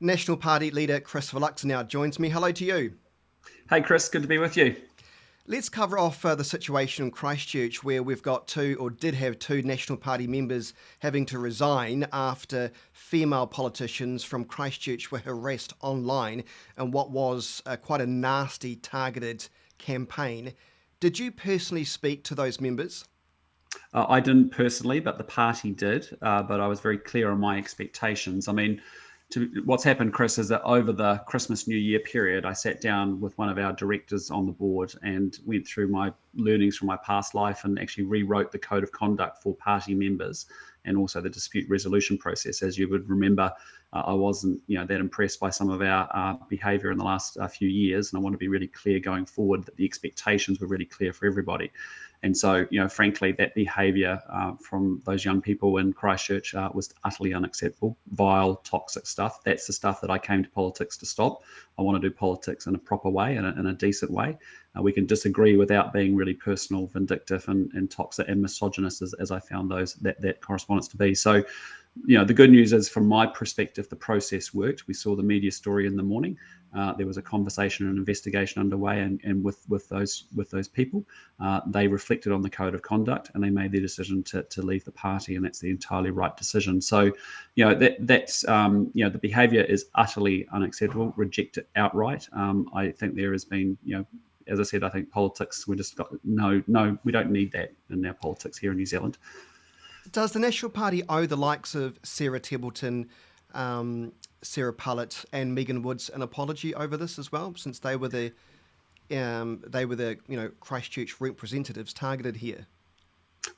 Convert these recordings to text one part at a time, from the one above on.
National Party leader Christopher Luxon now joins me. Hello to you. Hey Chris, good to be with you. Let's cover off the situation in Christchurch where we've got two, or did have two, National Party members having to resign after female politicians from Christchurch were harassed online in what was quite a nasty, targeted campaign. Did you personally speak to those members? I didn't personally, but the party did. But I was very clear on my expectations. What's happened, Chris, is that over the Christmas New Year period, I sat down with one of our directors on the board and went through my learnings from my past life and actually rewrote the code of conduct for party members and also the dispute resolution process. As you would remember, I wasn't, that impressed by some of our behaviour in the last few years, and I want to be really clear going forward that the expectations were really clear for everybody. And so, frankly, that behaviour from those young people in Christchurch was utterly unacceptable, vile, toxic stuff. That's the stuff that I came to politics to stop. I want to do politics in a proper way, in a decent way. We can disagree without being really personal, vindictive, and toxic and misogynist, as I found that correspondence to be. So, the good news is, from my perspective, the process worked. We saw the media story in the morning. There was a conversation and investigation underway, and with those people, they reflected on the code of conduct and they made their decision to leave the party, and that's the entirely right decision. So, that's the behaviour is utterly unacceptable. Reject it outright. I think there has been, as I said, I think politics, we just got no, we don't need that in our politics here in New Zealand. Does the National Party owe the likes of Sarah Templeton, Sarah Pullett, and Megan Woods an apology over this as well, since they were the Christchurch representatives targeted here?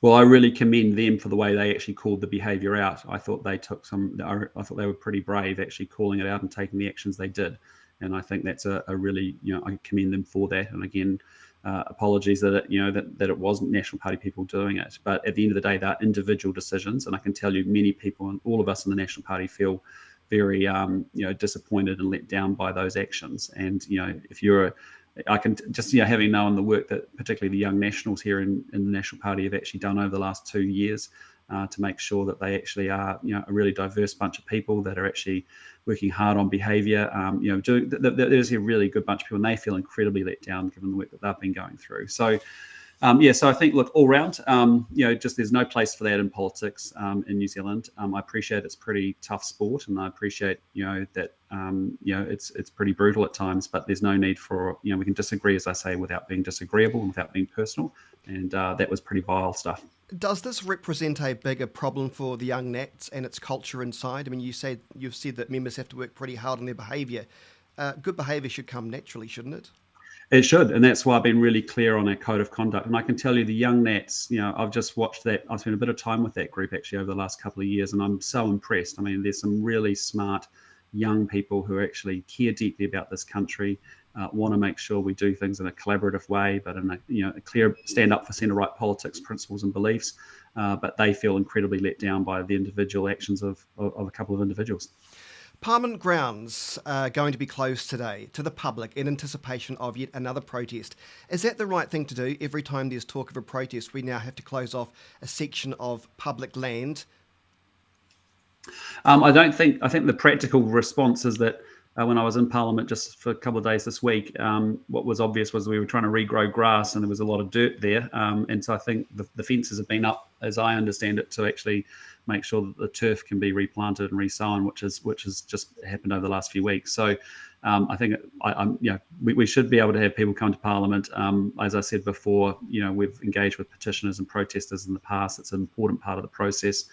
Well, I really commend them for the way they actually called the behaviour out. I thought they I thought they were pretty brave actually calling it out and taking the actions they did. And I think that's a really, I commend them for that. And again, apologies that that it wasn't National Party people doing it. But at the end of the day, they're individual decisions. And I can tell you many people, and all of us in the National Party, feel very disappointed and let down by those actions. And if you're I can just, having known the work that particularly the young nationals here in the National Party have actually done over the last 2 years to make sure that they actually are, a really diverse bunch of people that are actually working hard on behaviour. There's a really good bunch of people, and they feel incredibly let down given the work that they've been going through. So, so I think, look, all round, just there's no place for that in politics in New Zealand. I appreciate it's pretty tough sport, and I appreciate, that, it's pretty brutal at times, but there's no need for, we can disagree, as I say, without being disagreeable and without being personal. And that was pretty vile stuff. Does this represent a bigger problem for the young Nats and its culture inside? I mean, you've said that members have to work pretty hard on their behaviour. Good behaviour should come naturally, shouldn't it? It should, and that's why I've been really clear on our code of conduct. And I can tell you, the young Nats, I've just watched that. I've spent a bit of time with that group actually over the last couple of years, and I'm so impressed. I mean, there's some really smart young people who actually care deeply about this country, want to make sure we do things in a collaborative way, but in a clear stand up for centre right politics, principles, and beliefs. But they feel incredibly let down by the individual actions of a couple of individuals. Parliament grounds are going to be closed today to the public in anticipation of yet another protest. Is that the right thing to do? Every time there's talk of a protest, we now have to close off a section of public land. I think the practical response is that when I was in Parliament just for a couple of days this week, what was obvious was we were trying to regrow grass and there was a lot of dirt there. And so I think the fences have been up, as I understand it, to actually make sure that the turf can be replanted and resown, which has just happened over the last few weeks. So I think we should be able to have people come to Parliament. As I said before, we've engaged with petitioners and protesters in the past. It's an important part of the process.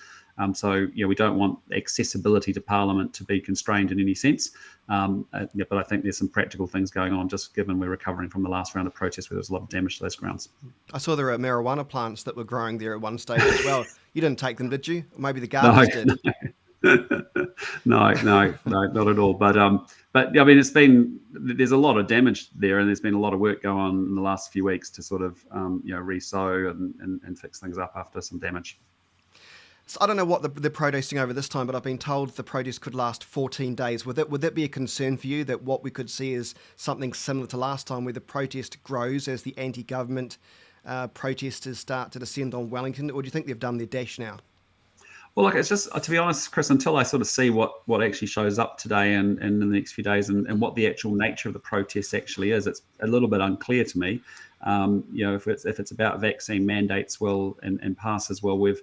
So we don't want accessibility to Parliament to be constrained in any sense. But I think there's some practical things going on, just given we're recovering from the last round of protests where there was a lot of damage to those grounds. I saw there were marijuana plants that were growing there at one stage as well. You didn't take them, did you? Or maybe the No, gardeners did. no, not at all. But I mean, there's a lot of damage there, and there's been a lot of work going on in the last few weeks to sort of re-sow and fix things up after some damage. So I don't know what they're protesting over this time, but I've been told the protest could last 14 days. Would that be a concern for you, that what we could see is something similar to last time, where the protest grows as the anti-government protesters start to descend on Wellington, or do you think they've done their dash now? Well, look, it's just to be honest, Chris, until I sort of see what actually shows up today and in the next few days, and what the actual nature of the protests actually is, it's a little bit unclear to me. If it's about vaccine mandates, well, and passes, well, we've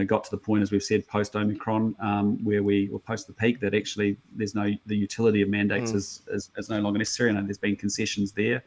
got to the point, as we've said, post Omicron, where we will post the peak, that actually the utility of mandates is no longer necessary, and there's been concessions there,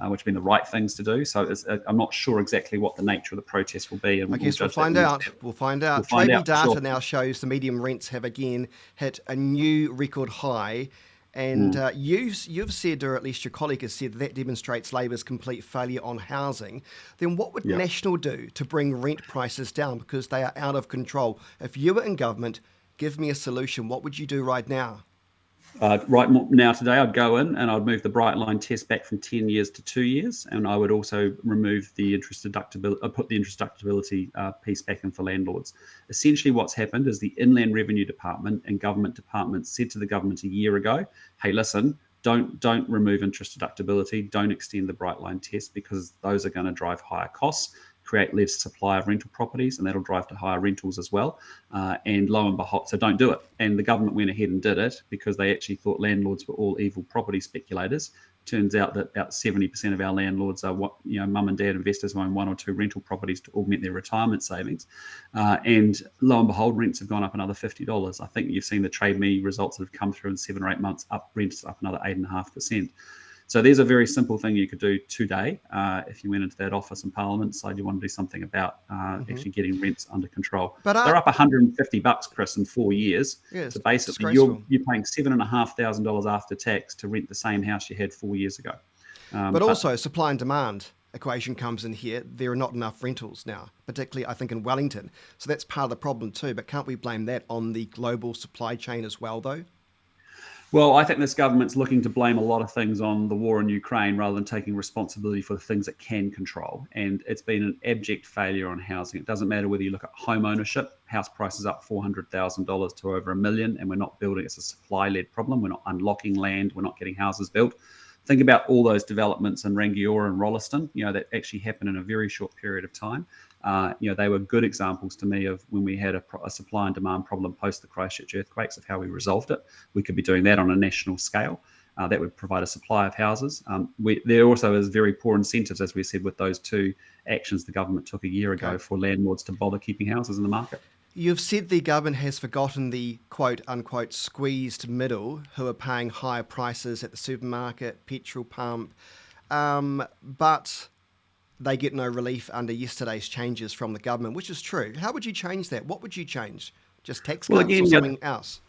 which have been the right things to do. So I'm not sure exactly what the nature of the protest will be, and I we'll guess we'll judge that find when we out. see it. We'll find We'll out. find Trade Me out for sure. data now shows the medium rents have again hit a new record high. And you've said, or at least your colleague has said, that demonstrates Labor's complete failure on housing. Then what would Yeah. National do to bring rent prices down, because they are out of control? If you were in government, give me a solution. What would you do right now? Right now, today, I'd go in and I'd move the bright line test back from 10 years to 2 years, and I would also remove the interest deductibility, put the interest deductibility piece back in for landlords. Essentially, what's happened is the Inland Revenue Department and government departments said to the government a year ago, "Hey, listen, don't remove interest deductibility, don't extend the bright line test, because those are going to drive higher costs, create less supply of rental properties, and that'll drive to higher rentals as well." And lo and behold, so don't do it. And the government went ahead and did it because they actually thought landlords were all evil property speculators. Turns out that about 70% of our landlords are mum and dad investors who own one or two rental properties to augment their retirement savings. And lo and behold, rents have gone up another $50. I think you've seen the Trade Me results that have come through in 7 or 8 months, up rents up another 8.5%. So there's a very simple thing you could do today if you went into that office in Parliament, decide you want to do something about actually getting rents under control. But They're up $150, Chris, in 4 years. yes, So basically, you're disgraceful. paying $7,500 after tax to rent the same house you had 4 years ago. But But also, supply and demand equation comes in here. There are not enough rentals now, particularly, I think, in Wellington. So that's part of the problem too. But can't we blame that on the global supply chain as well, though? Well, I think this government's looking to blame a lot of things on the war in Ukraine rather than taking responsibility for the things it can control. And it's been an abject failure on housing. It doesn't matter whether you look at home ownership, house prices up $400,000 to over $1 million, and we're not building. It's a supply-led problem. We're not unlocking land. We're not getting houses built. Think about all those developments in Rangiora and Rolleston, that actually happened in a very short period of time. They were good examples to me of when we had a supply and demand problem post the Christchurch earthquakes, of how we resolved it. We could be doing that on a national scale. That would provide a supply of houses. There also is very poor incentives, as we said, with those two actions the government took a year ago Okay. for landlords to bother keeping houses in the market. You've said the government has forgotten the quote unquote squeezed middle who are paying higher prices at the supermarket, petrol pump, but they get no relief under yesterday's changes from the government, which is true. How would you change that? What would you change? Just tax Well, cuts or again, something else?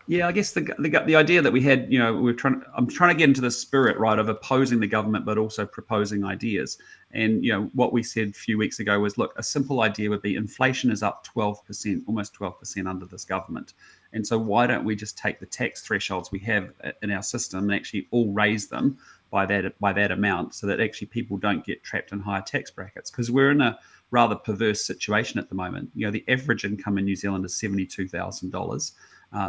yeah, I guess the idea that we had, I'm trying to get into the spirit, right, of opposing the government, but also proposing ideas. And what we said a few weeks ago was, look, a simple idea would be inflation is up 12%, almost 12% under this government. And so why don't we just take the tax thresholds we have in our system and actually all raise them by that amount, so that actually people don't get trapped in higher tax brackets? Because we're in a rather perverse situation at the moment. The average income in New Zealand is $72,000.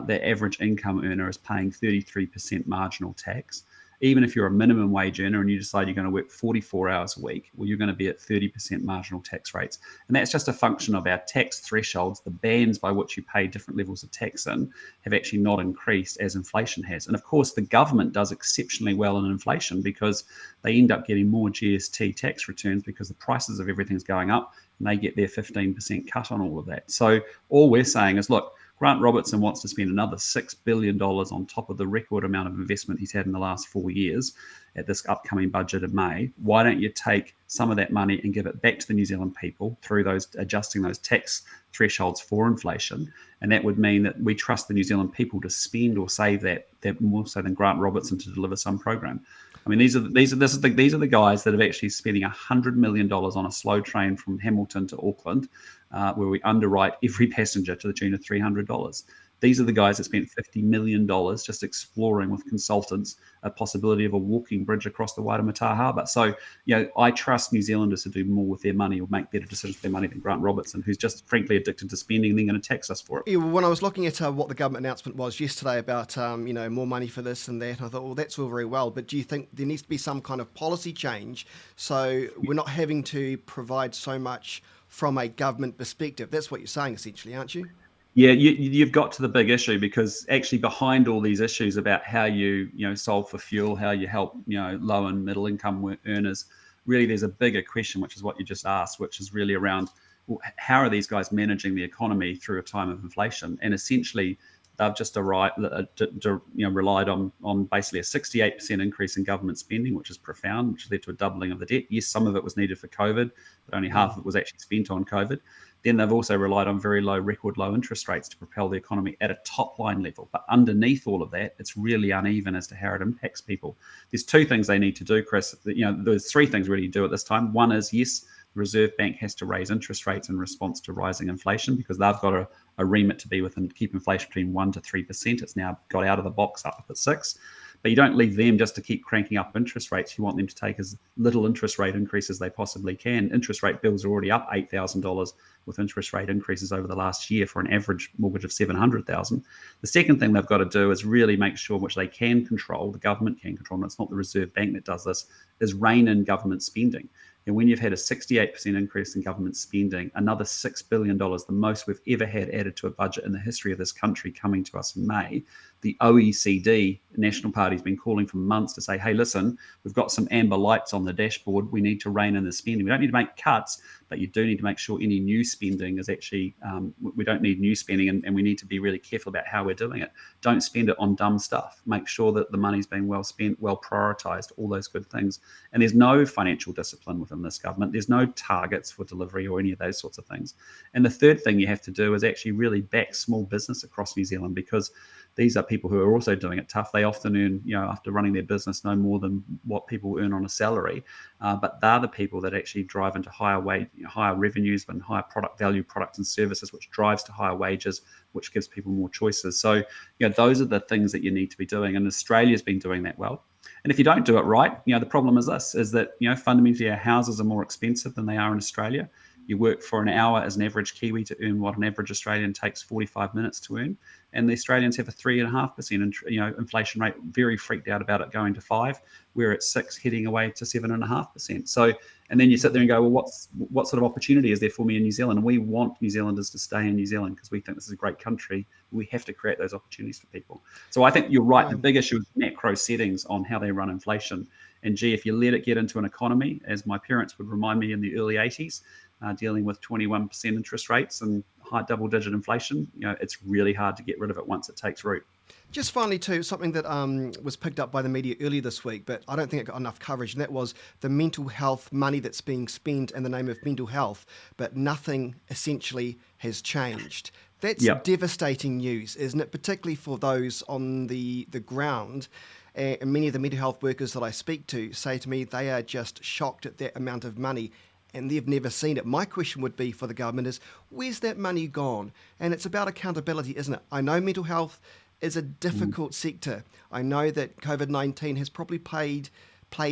Their average income earner is paying 33% marginal tax. Even if you're a minimum wage earner and you decide you're going to work 44 hours a week, well, you're going to be at 30% marginal tax rates. And that's just a function of our tax thresholds. The bands by which you pay different levels of tax in have actually not increased as inflation has. And of course, the government does exceptionally well in inflation, because they end up getting more GST tax returns because the prices of everything's going up, and they get their 15% cut on all of that. So all we're saying is, look, Grant Robertson wants to spend another $6 billion on top of the record amount of investment he's had in the last 4 years at this upcoming budget in May. Why don't you take some of that money and give it back to the New Zealand people through adjusting those tax thresholds for inflation? And that would mean that we trust the New Zealand people to spend or save that more so than Grant Robertson to deliver some program. I mean, these are the guys that are actually spending $100 million on a slow train from Hamilton to Auckland, where we underwrite every passenger to the tune of $300. These are the guys that spent $50 million just exploring with consultants a possibility of a walking bridge across the Waitemata Harbour. So, I trust New Zealanders to do more with their money or make better decisions with their money than Grant Robertson, who's just frankly addicted to spending and then going to tax us for it. Yeah, well, when I was looking at what the government announcement was yesterday about more money for this and that, I thought, well, that's all very well, but do you think there needs to be some kind of policy change so we're not having to provide so much from a government perspective? That's what you're saying, essentially, aren't you? Yeah, you've got to the big issue, because actually behind all these issues about how you solve for fuel, how you help low and middle income earners, really there's a bigger question, which is what you just asked, which is really around, well, how are these guys managing the economy through a time of inflation? And essentially, they've just relied on basically a 68% increase in government spending, which is profound, which led to a doubling of the debt. Yes, some of it was needed for COVID, but only half of it was actually spent on COVID. Then they've also relied on very low, record low interest rates to propel the economy at a top line level. But underneath all of that, it's really uneven as to how it impacts people. There's two things they need to do, Chris. There's three things really to do at this time. One is, yes, the Reserve Bank has to raise interest rates in response to rising inflation, because they've got a remit to be within, keep inflation between 1% to 3%. It's now got out of the box up at 6%. But you don't leave them just to keep cranking up interest rates. You want them to take as little interest rate increase as they possibly can. Interest rate bills are already up $8,000 with interest rate increases over the last year for an average mortgage of $700,000. The second thing they've got to do is really make sure, which they can control, the government can control, and it's not the Reserve Bank that does this, is rein in government spending. And when you've had a 68% increase in government spending, another $6 billion, the most we've ever had added to a budget in the history of this country, coming to us in May, the OECD, National Party, has been calling for months to say, hey, listen, we've got some amber lights on the dashboard. We need to rein in the spending. We don't need to make cuts, but you do need to make sure any new spending is actually, we don't need new spending, and we need to be really careful about how we're doing it. Don't spend it on dumb stuff. Make sure that the money's being well spent, well prioritised, all those good things. And there's no financial discipline within this government. There's no targets for delivery or any of those sorts of things. And the third thing you have to do is actually really back small business across New Zealand, because these are people who are also doing it tough. They often earn, after running their business, no more than what people earn on a salary. But they're the people that actually drive into higher revenues and higher product value, products and services, which drives to higher wages, which gives people more choices. So, those are the things that you need to be doing. And Australia's been doing that well. And if you don't do it right, the problem is this, is that, fundamentally our houses are more expensive than they are in Australia. You work for an hour as an average Kiwi to earn what an average Australian takes 45 minutes to earn. And the Australians have a 3.5% inflation rate, very freaked out about it going to 5%. We're at 6%, heading away to 7.5%. So, and then you sit there and go, well, what sort of opportunity is there for me in New Zealand? And we want New Zealanders to stay in New Zealand because we think this is a great country. We have to create those opportunities for people. So I think you're right. The big issue is macro settings on how they run inflation. And gee, if you let it get into an economy, as my parents would remind me in the early 80s, dealing with 21% interest rates and high double-digit inflation, it's really hard to get rid of it once it takes root. Just finally, too, something that was picked up by the media earlier this week, but I don't think it got enough coverage, and that was the mental health money that's being spent in the name of mental health, but nothing essentially has changed. That's devastating news, isn't it? Particularly for those on the ground. And many of the mental health workers that I speak to say to me they are just shocked at that amount of money, and they've never seen it. My question would be for the government is, where's that money gone? And it's about accountability, isn't it? I know mental health is a difficult sector. I know that COVID-19 has probably played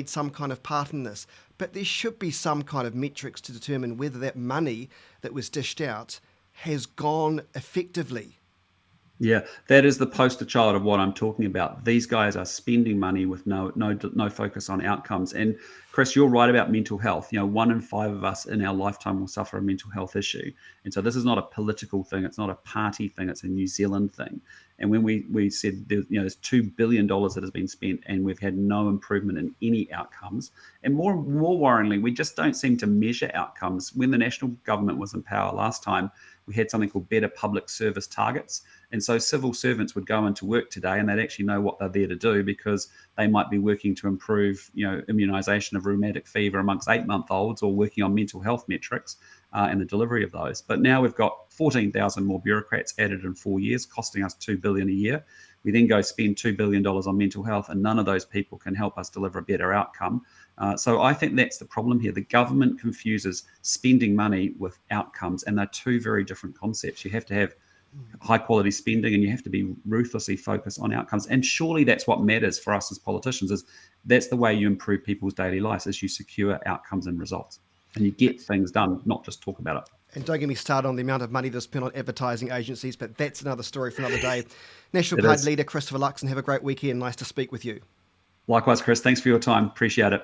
some kind of part in this, but there should be some kind of metrics to determine whether that money that was dished out has gone effectively. Yeah, that is the poster child of what I'm talking about. These guys are spending money with no focus on outcomes. And Chris, you're right about mental health. 1 in 5 of us in our lifetime will suffer a mental health issue. And so this is not a political thing. It's not a party thing. It's a New Zealand thing. And when we said there's $2 billion that has been spent and we've had no improvement in any outcomes, and more worryingly, we just don't seem to measure outcomes. When the national government was in power last time, we had something called better public service targets. And so civil servants would go into work today and they'd actually know what they're there to do, because they might be working to improve, immunisation of rheumatic fever amongst 8-month-olds, or working on mental health metrics and the delivery of those. But now we've got 14,000 more bureaucrats added in 4 years, costing us $2 billion a year. We then go spend $2 billion on mental health, and none of those people can help us deliver a better outcome. So I think that's the problem here. The government confuses spending money with outcomes, and they're two very different concepts. You have to have high quality spending, and you have to be ruthlessly focused on outcomes. And surely that's what matters for us as politicians. Is that's the way you improve people's daily lives, is you secure outcomes and results, and you get things done, not just talk about it. And don't get me started on the amount of money that's spent on advertising agencies, but that's another story for another day. National Party leader Christopher Luxon, have a great weekend. Nice to speak with you. Likewise, Chris. Thanks for your time. Appreciate it.